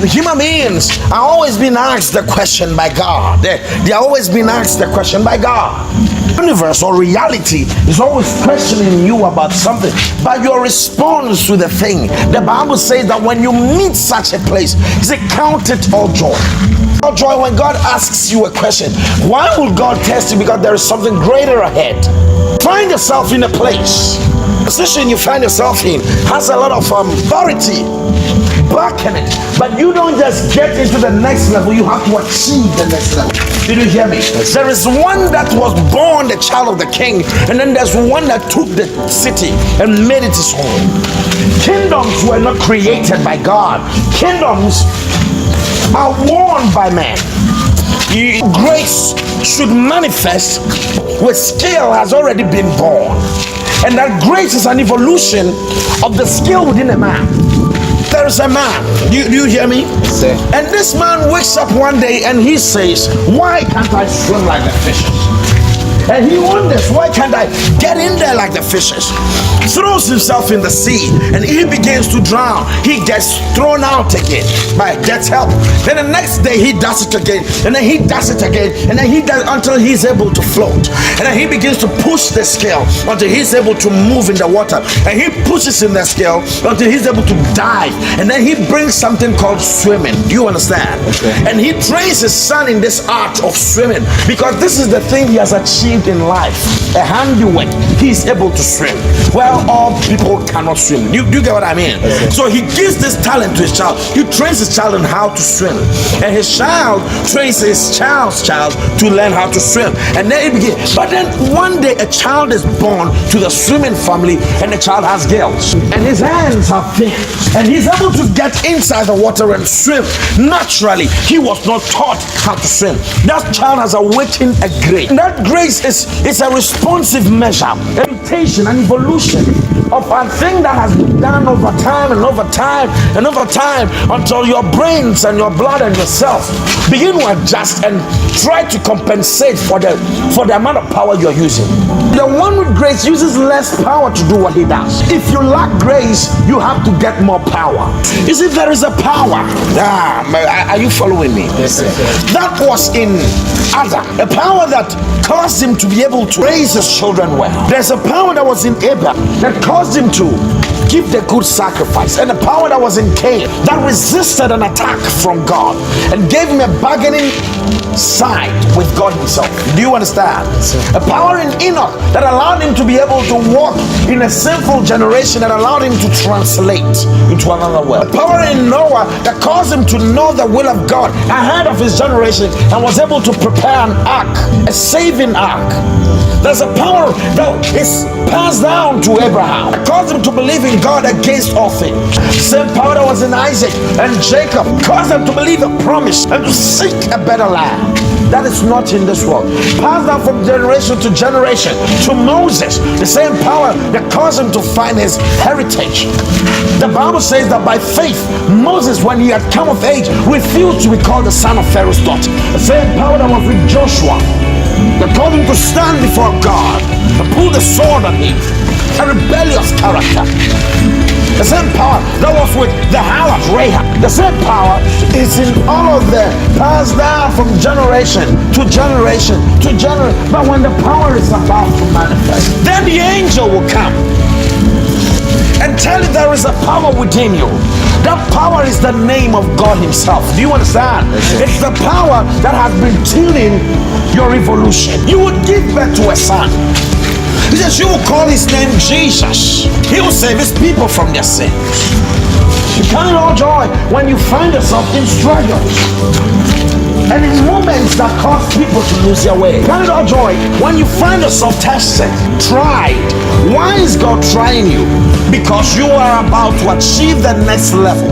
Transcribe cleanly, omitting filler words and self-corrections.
Human beings are always being asked the question by God. They are always being asked the question by God. Universe or reality is always questioning you about something, but your response to the thing. The Bible says that when you meet such a place, it's a count it all joy. All joy when God asks you a question. Why will God test you? Because there is something greater ahead. Find yourself in a place. The position you find yourself in has a lot of authority back in it, but you don't just get into the next level, you have to achieve the next level. Did you hear me? There is one that was born the child of the king, and then there's one that took the city and made it his home. Kingdoms were not created by God. Kingdoms are worn by man. Grace should manifest where skill has already been born, and that grace is an evolution of the skill within a man. There is a man, do you hear me? Yes, sir. And this man wakes up one day and he says, why can't I swim like the fishes? And he wonders, why can't I get in there like the fishes? Throws himself in the sea and he begins to drown. He gets thrown out again, but gets help. Then the next day he does it again, and then he does it again, and then he does until he's able to float. And then he begins to push the scale until he's able to move in the water. And he pushes in the scale until he's able to dive. And then he brings something called swimming. Do you understand? Okay. And he trains his son in this art of swimming, because this is the thing he has achieved in life, a handiwork. He's able to swim. Well, all people cannot swim. You get what I mean? Okay. So he gives this talent to his child. He trains his child on how to swim, and his child trains his child's child to learn how to swim. And then it begins. But then one day a child is born to the swimming family, and the child has gills, and his hands are thin, and he's able to get inside the water and swim naturally. He was not taught how to swim. That child has awakened a grace. And that grace is a responsive measure, a mutation, an evolution of a thing that has been done over time and over time and over time, until your brains and your blood and yourself begin to adjust and try to compensate for the amount of power you're using. The one with grace uses less power to do what he does. If you lack grace, you have to get more power. You see, there is a power. Are you following me? Yes, sir. That was in Adam, a power that caused him to be able to raise his children well. There's a power that was in Abel that caused him to give the good sacrifice, and a power that was in Cain that resisted an attack from God and gave him a bargaining side with God himself. Do you understand? Yes, a power in Enoch that allowed him to be able to walk in a sinful generation, that allowed him to translate into another world. A power in Noah that caused him to know the will of God ahead of his generation and was able to prepare an ark, a saving ark. There's a power that is passed down to Abraham that caused him to believe in God against all things. Same power that was in Isaac and Jacob caused them to believe a promise and to seek a better land that is not in this world. Passed down from generation to generation to Moses, the same power that caused him to find his heritage. The Bible says that by faith, Moses, when he had come of age, refused to be called the son of Pharaoh's daughter. The same power that was with Joshua that told him to stand before God and pull the sword on him, a rebellious character. The same power that was with the harlot Rahab. The same power is in all of them, passed down from generation to generation to generation. But when the power is about to manifest, then the angel will come and tell you there is a power within you. That power is the name of God himself. Do you understand? It's the power that has been tuning your evolution. You would give birth to a son. He says you will call his name Jesus. He will save his people from their sins. You count it all joy when you find yourself in struggles and in moments that cause people to lose their way. Count it all joy when you find yourself tested, tried. Why is God trying you? Because you are about to achieve the next level.